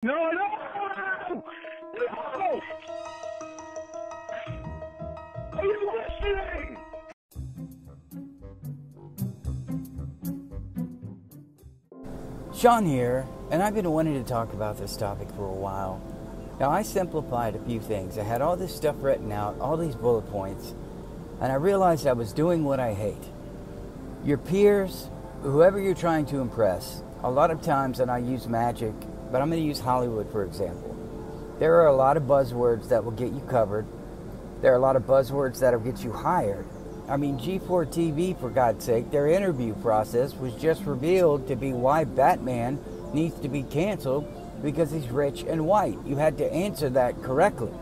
No, no! No! Are you listening? Sean here, and I've been wanting to talk about this topic for a while. Now, I simplified a few things. I had all this stuff written out, all these bullet points, and I realized I was doing what I hate. Your peers, whoever you're trying to impress, a lot of times, and I use magic, but I'm going to use Hollywood for example. There are a lot of buzzwords that will get you covered. There are a lot of buzzwords that will get you hired. I mean, G4 TV, for God's sake, their interview process was just revealed to be why Batman needs to be canceled because he's rich and white. You had to answer that correctly.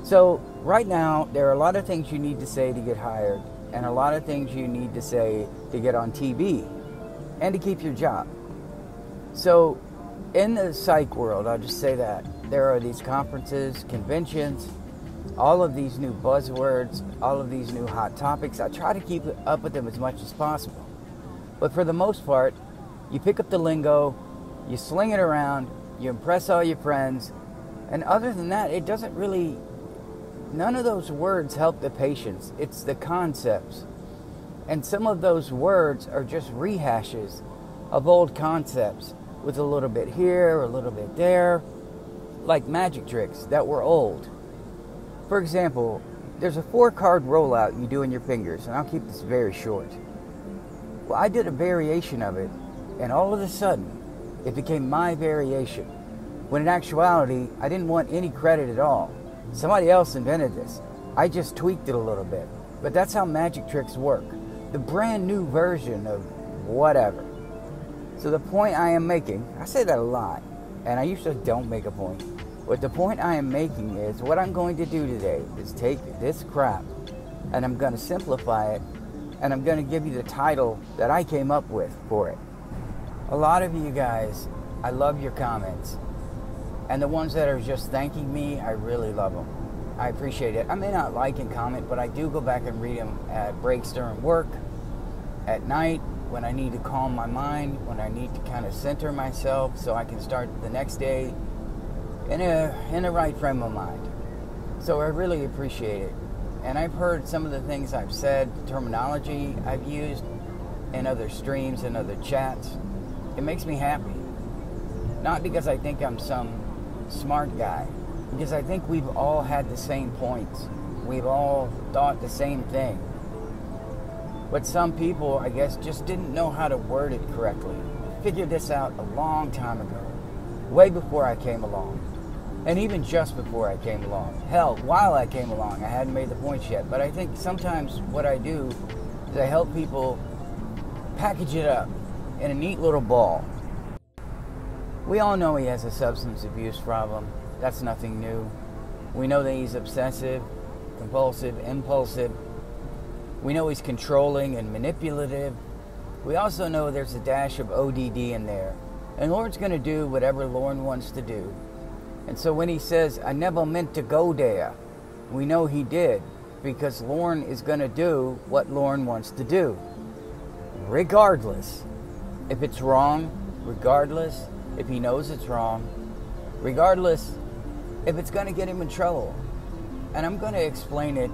So right now, there are a lot of things you need to say to get hired and a lot of things you need to say to get on TV and to keep your job. So in the psych world, I'll just say that there are these conferences, conventions, all of these new buzzwords, all of these new hot topics. I try to keep up with them as much as possible. But for the most part, you pick up the lingo, you sling it around, you impress all your friends, and other than that, it doesn't really, none of those words help the patients. It's the concepts. And some of those words are just rehashes of old concepts with a little bit here, a little bit there, like magic tricks that were old. For example, there's a 4-card rollout you do in your fingers, and I'll keep this very short. Well, I did a variation of it, and all of a sudden, it became my variation, when in actuality, I didn't want any credit at all. Somebody else invented this. I just tweaked it a little bit. But that's how magic tricks work. The brand new version of whatever. So the point I am making, I say that a lot, and I usually don't make a point. But the point I am making is what I'm going to do today is take this crap and I'm going to simplify it and I'm going to give you the title that I came up with for it. A lot of you guys, I love your comments. And the ones that are just thanking me, I really love them. I appreciate it. I may not like and comment, but I do go back and read them at breaks during work, at night, when I need to calm my mind, when I need to kind of center myself so I can start the next day in a right frame of mind. So I really appreciate it. And I've heard some of the things I've said, the terminology I've used in other streams and other chats. It makes me happy. Not because I think I'm some smart guy, because I think we've all had the same points. We've all thought the same thing. But some people, I guess, just didn't know how to word it correctly. I figured this out a long time ago, way before I came along. And even just before I came along. Hell, while I came along, I hadn't made the points yet. But I think sometimes what I do is I help people package it up in a neat little ball. We all know he has a substance abuse problem. That's nothing new. We know that he's obsessive, compulsive, impulsive. We know he's controlling and manipulative. We also know there's a dash of ODD in there. And Lorne's going to do whatever Lorne wants to do. And so when he says, I never meant to go there, we know he did, because Lorne is going to do what Lorne wants to do. Regardless if it's wrong, regardless if he knows it's wrong, regardless if it's going to get him in trouble. And I'm going to explain it.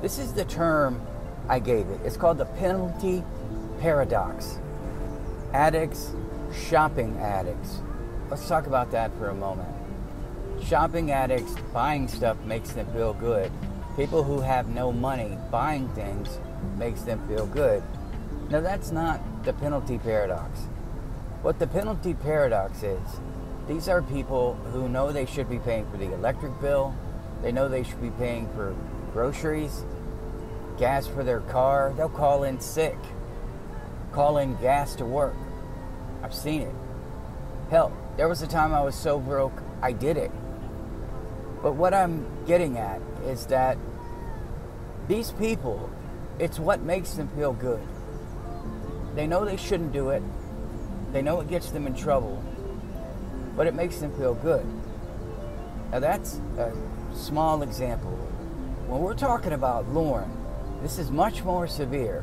This is the term I gave it. It's called the penalty paradox. Addicts, shopping addicts. Let's talk about that for a moment. Shopping addicts, buying stuff makes them feel good. People who have no money, buying things makes them feel good. Now that's not the penalty paradox. What the penalty paradox is, these are people who know they should be paying for the electric bill, they know they should be paying for groceries, gas for their car. They'll call in sick, call in gas to work. I've seen it. Hell, there was a time I was so broke, I did it. But what I'm getting at is that these people, it's what makes them feel good. They know they shouldn't do it. They know it gets them in trouble. But it makes them feel good. Now that's a small example. When we're talking about Lorne, this is much more severe.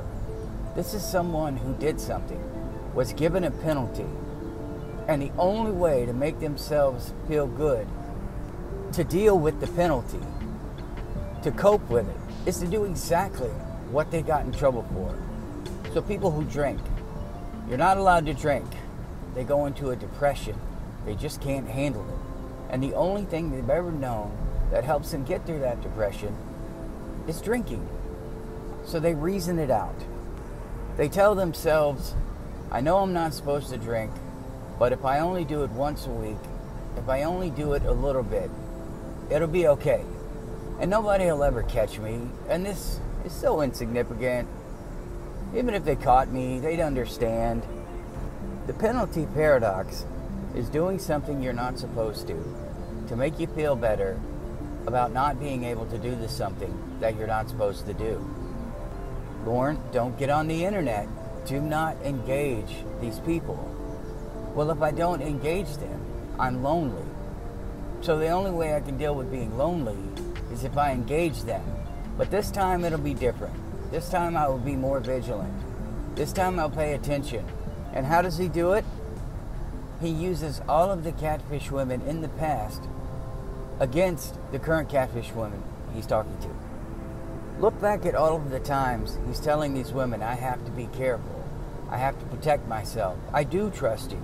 This is someone who did something, was given a penalty, And the only way to make themselves feel good, to deal with the penalty, to cope with it, is to do exactly what they got in trouble for. So people who drink, you're not allowed to drink. They go into a depression. They just can't handle it. And the only thing they've ever known that helps them get through that depression is drinking. So they reason it out. They tell themselves, I know I'm not supposed to drink, but if I only do it once a week, if I only do it a little bit, it'll be okay. And nobody will ever catch me. And this is so insignificant. Even if they caught me, they'd understand. The penalty paradox is doing something you're not supposed to make you feel better about not being able to do this something that you're not supposed to do. Lorne, don't get on the internet. Do not engage these people. Well, if I don't engage them, I'm lonely. So the only way I can deal with being lonely is if I engage them. But this time it'll be different. This time I will be more vigilant. This time I'll pay attention. And how does he do it? He uses all of the catfish women in the past against the current catfish women he's talking to. Look back at all of the times he's telling these women, I have to be careful. I have to protect myself. I do trust you.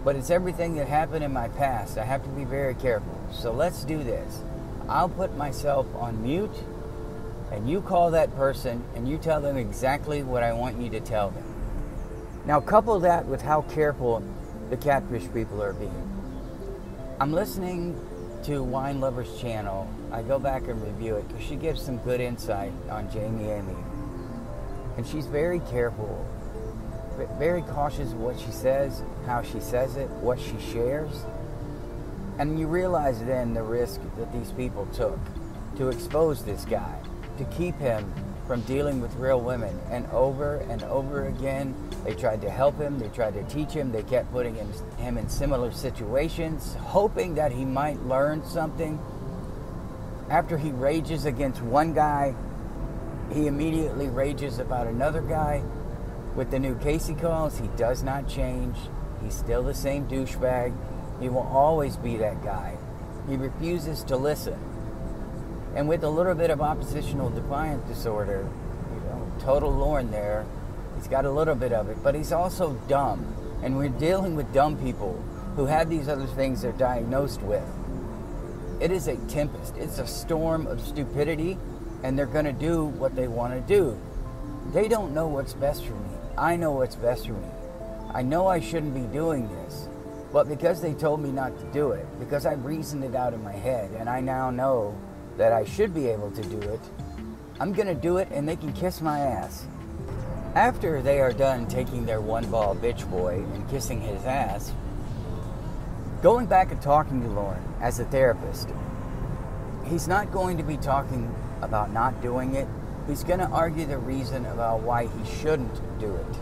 But it's everything that happened in my past. I have to be very careful. So let's do this. I'll put myself on mute, and you call that person, and you tell them exactly what I want you to tell them. Now couple that with how careful the catfish people are being. I'm listening to Wine Lover's channel. I go back and review it because she gives some good insight on Jamie Amy. And she's very careful, very cautious of what she says, how she says it, what she shares. And you realize then the risk that these people took to expose this guy, to keep him from dealing with real women. And over again, they tried to help him, they tried to teach him, they kept putting him in similar situations, hoping that he might learn something. After he rages against one guy, he immediately rages about another guy. With the new case he calls, he does not change. He's still the same douchebag. He will always be that guy. He refuses to listen. And with a little bit of oppositional defiant disorder, total Lorne there, he's got a little bit of it, but he's also dumb. And we're dealing with dumb people who have these other things they're diagnosed with. It is a tempest. It's a storm of stupidity, and they're going to do what they want to do. They don't know what's best for me. I know what's best for me. I know I shouldn't be doing this, but because they told me not to do it, because I reasoned it out in my head, and I now know that I should be able to do it, I'm going to do it, and they can kiss my ass. After they are done taking their one-ball bitch boy and kissing his ass, going back and talking to Lorne as a therapist, he's not going to be talking about not doing it. He's going to argue the reason about why he shouldn't do it.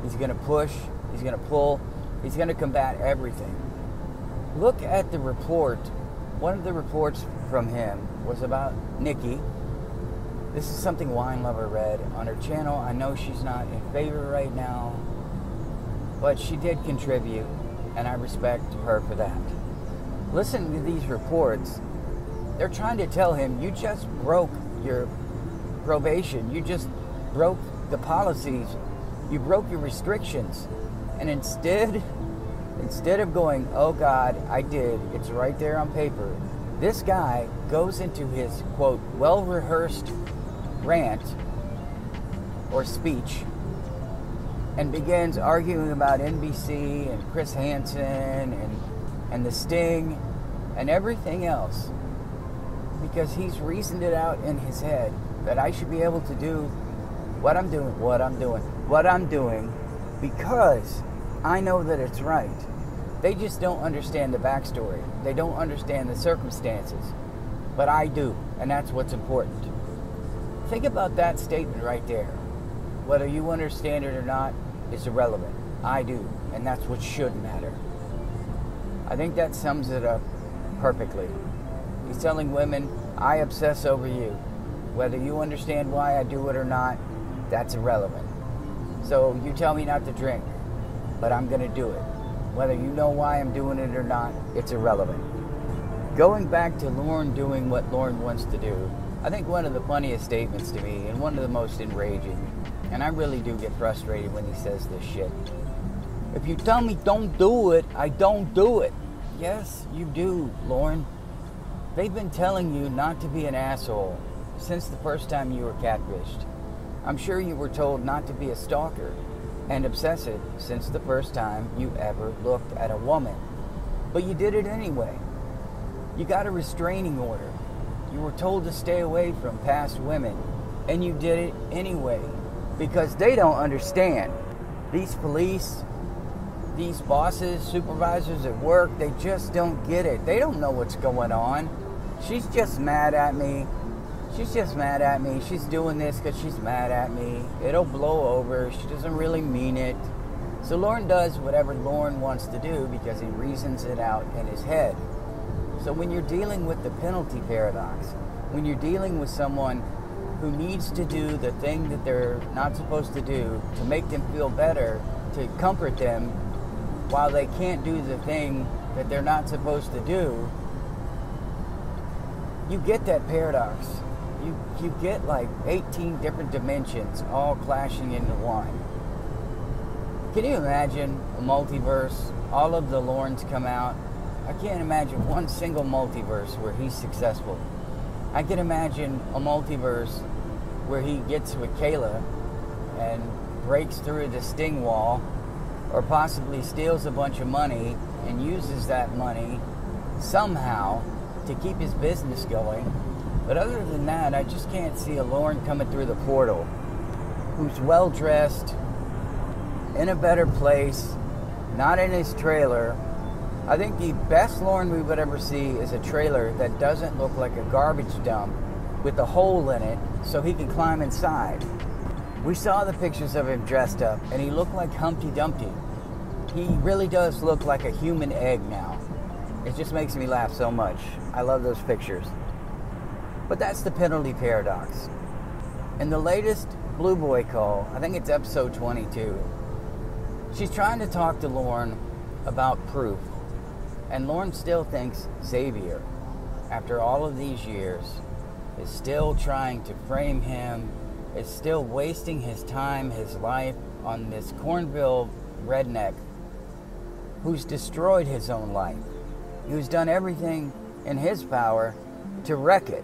He's going to push, he's going to pull, he's going to combat everything. Look at the report. One of the reports from him was about Nikki. This is something Wine Lover read on her channel. I know she's not in favor right now, but she did contribute, and I respect her for that. Listen to these reports. They're trying to tell him, you just broke your probation. You just broke the policies. You broke your restrictions. And instead of going, oh God, I did, it's right there on paper, this guy goes into his, quote, well-rehearsed rant or speech and begins arguing about NBC and Chris Hansen and the Sting and everything else, because he's reasoned it out in his head that I should be able to do what I'm doing because I know that it's right. They just don't understand the backstory. They don't understand the circumstances. But I do, and that's what's important. Think about that statement right there. Whether you understand it or not is irrelevant. I do, and that's what should matter. I think that sums it up perfectly. He's telling women, I obsess over you. Whether you understand why I do it or not, that's irrelevant. So you tell me not to drink, but I'm going to do it. Whether you know why I'm doing it or not, it's irrelevant. Going back to Lorne doing what Lorne wants to do, I think one of the funniest statements to me, and one of the most enraging, and I really do get frustrated when he says this shit. If you tell me don't do it, I don't do it. Yes, you do, Lorne. They've been telling you not to be an asshole since the first time you were catfished. I'm sure you were told not to be a stalker and obsessive since the first time you ever looked at a woman. But you did it anyway. You got a restraining order. You were told to stay away from past women, and you did it anyway because they don't understand. These police, these bosses, supervisors at work, they just don't get it. They don't know what's going on. She's just mad at me. She's just mad at me. She's doing this because she's mad at me. It'll blow over. She doesn't really mean it. So Lorne does whatever Lorne wants to do because he reasons it out in his head. So when you're dealing with the penalty paradox, when you're dealing with someone who needs to do the thing that they're not supposed to do to make them feel better, to comfort them, while they can't do the thing that they're not supposed to do, you get that paradox. You get like 18 different dimensions all clashing into one. Can you imagine a multiverse? All of the Lornes come out. I can't imagine one single multiverse where he's successful. I can imagine a multiverse where he gets with Kayla and breaks through the sting wall, or possibly steals a bunch of money and uses that money somehow to keep his business going. But other than that, I just can't see a Lorne coming through the portal who's well-dressed, in a better place, not in his trailer. I think the best Lorne we would ever see is a trailer that doesn't look like a garbage dump with a hole in it so he can climb inside. We saw the pictures of him dressed up, and he looked like Humpty Dumpty. He really does look like a human egg now. It just makes me laugh so much. I love those pictures. But that's the penalty paradox. In the latest Blue Boy call, I think it's episode 22, she's trying to talk to Lorne about proof. And Lorne still thinks Xavier, after all of these years, is still trying to frame him, is still wasting his time, his life on this Cornville redneck who's destroyed his own life, who's done everything in his power to wreck it.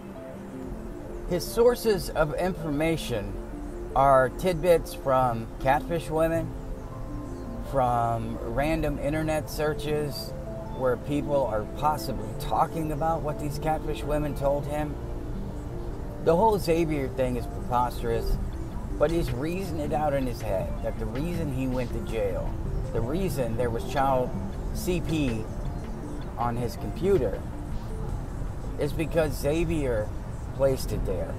His sources of information are tidbits from catfish women, from random internet searches where people are possibly talking about what these catfish women told him. The whole Xavier thing is preposterous, but he's reasoned it out in his head that the reason he went to jail, the reason there was child CP on his computer, is because Xavier placed it there.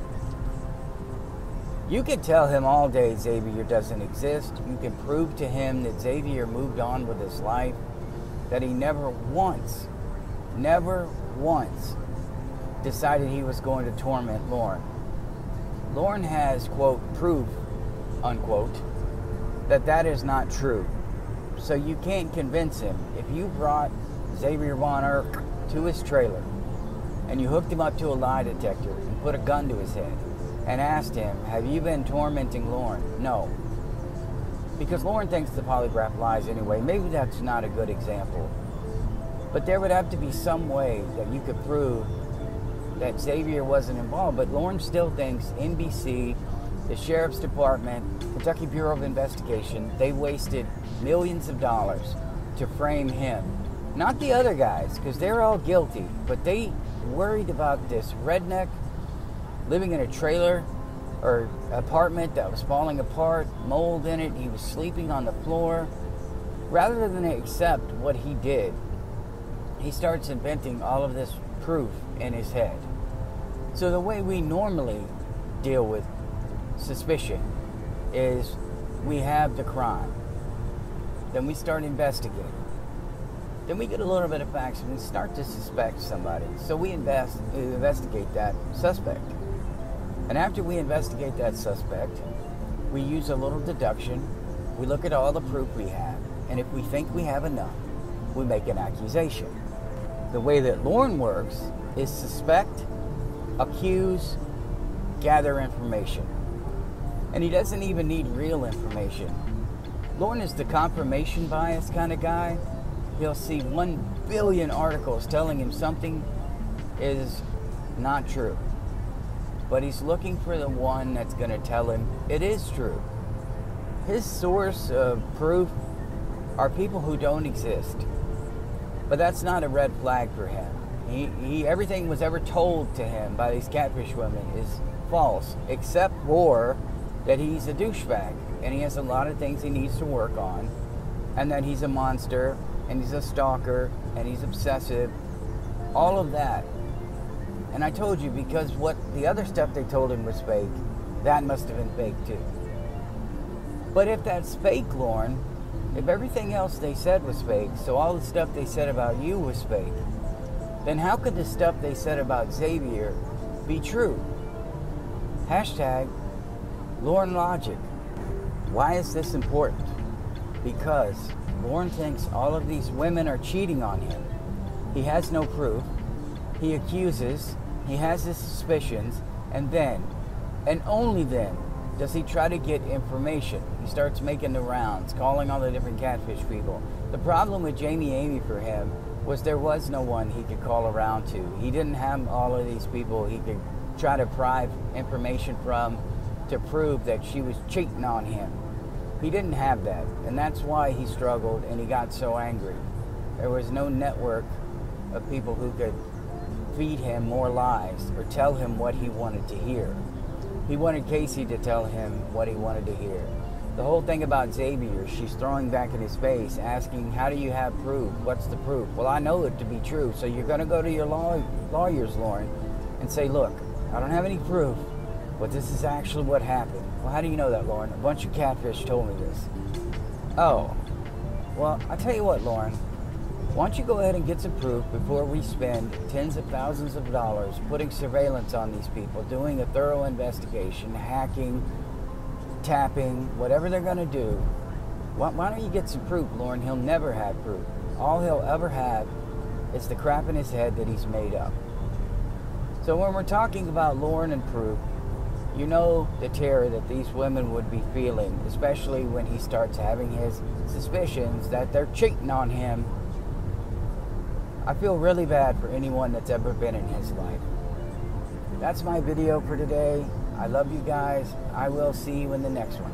You can tell him all day Xavier doesn't exist. You can prove to him that Xavier moved on with his life, that he never once decided he was going to torment Lorne. Lorne has, quote, proof, unquote, that is not true. So you can't convince him. If you brought Xavier Von Erck to his trailer and you hooked him up to a lie detector and put a gun to his head and asked him, have you been tormenting Lorne? No. Because Lorne thinks the polygraph lies anyway. Maybe that's not a good example. But there would have to be some way that you could prove that Xavier wasn't involved. But Lorne still thinks NBC, the Sheriff's Department, Kentucky Bureau of Investigation, they wasted millions of dollars to frame him. Not the other guys, because they're all guilty. But they worried about this redneck living in a trailer or apartment that was falling apart, mold in it, he was sleeping on the floor. Rather than accept what he did, he starts inventing all of this proof in his head. So the way we normally deal with suspicion is we have the crime. Then we start investigating. Then we get a little bit of facts and we start to suspect somebody. So we investigate that suspect. And after we investigate that suspect, we use a little deduction. We look at all the proof we have. And if we think we have enough, we make an accusation. The way that Lorne works is suspect, accuse, gather information. And he doesn't even need real information. Lorne is the confirmation bias kind of guy. He'll see 1 billion articles telling him something is not true. But he's looking for the one that's going to tell him it is true. His source of proof are people who don't exist. But that's not a red flag for him. Everything was ever told to him by these catfish women is false, except for that he's a douchebag and he has a lot of things he needs to work on, and that he's a monster and he's a stalker and he's obsessive, all of that. And I told you, because what the other stuff they told him was fake, that must have been fake too. But if that's fake, Lorne, if everything else they said was fake, so all the stuff they said about you was fake, then how could the stuff they said about Xavier be true? Hashtag Lorne Logic. Why is this important? Because Lorne thinks all of these women are cheating on him. He has no proof. He accuses. He has his suspicions. And then, and only then, does he try to get information. He starts making the rounds, calling all the different catfish people. The problem with Jamie Amy for him was there was no one he could call around to. He didn't have all of these people he could try to pry information from to prove that she was cheating on him. He didn't have that, and that's why he struggled and he got so angry. There was no network of people who could feed him more lies or tell him what he wanted to hear. He wanted Casey to tell him what he wanted to hear. The whole thing about Xavier, she's throwing back in his face, asking, how do you have proof? What's the proof? Well, I know it to be true, so you're going to go to your lawyers, Lorne, and say, look, I don't have any proof, but this is actually what happened. Well, how do you know that, Lorne? A bunch of catfish told me this. Oh, well, I tell you what, Lorne, why don't you go ahead and get some proof before we spend tens of thousands of dollars putting surveillance on these people, doing a thorough investigation, hacking, tapping, whatever they're going to do. Why don't you get some proof, Lorne? He'll never have proof. All he'll ever have is the crap in his head that he's made up. So when we're talking about Lorne and proof, you know the terror that these women would be feeling, especially when he starts having his suspicions that they're cheating on him. I feel really bad for anyone that's ever been in his life. That's my video for today. I love you guys. I will see you in the next one.